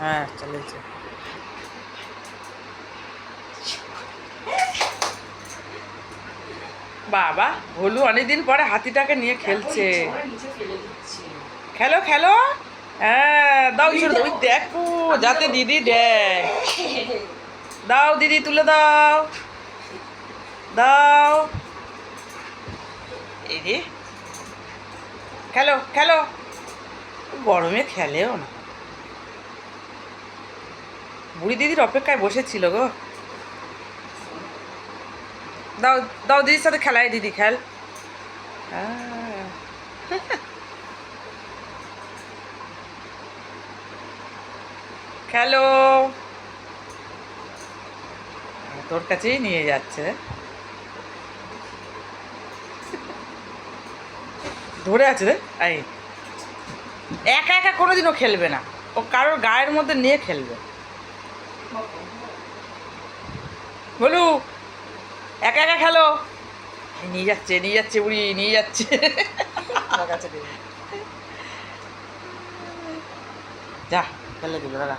হ্যাঁ চলেছে। বাবা ভোলু অনেকদিন পরে হাতিটাকে নিয়ে খেলছে। খেলো খেলো। হ্যাঁ দাও ওই দেখো যাতে দিদি দেয়। দাও দিদি তুলে দাও দাও। এই রে খেলো খেলো। গরমে খেলেও না। বুড়ি দিদির অপেক্ষায় বসেছিল গো। দাও দাও দিদির সাথে খেলায় দিদি খেল। খেলো। তোর কাছেই নিয়ে যাচ্ছে। ধরে আছে রে। এই একা একা কোনোদিনও খেলবে না, ও কারোর গায়ের মধ্যে নিয়ে খেলবে। বলু একা একা খেলো। নিয়ে যাচ্ছে বুড়ি নিয়ে যাচ্ছে। যা ফেলে দিল দাদা।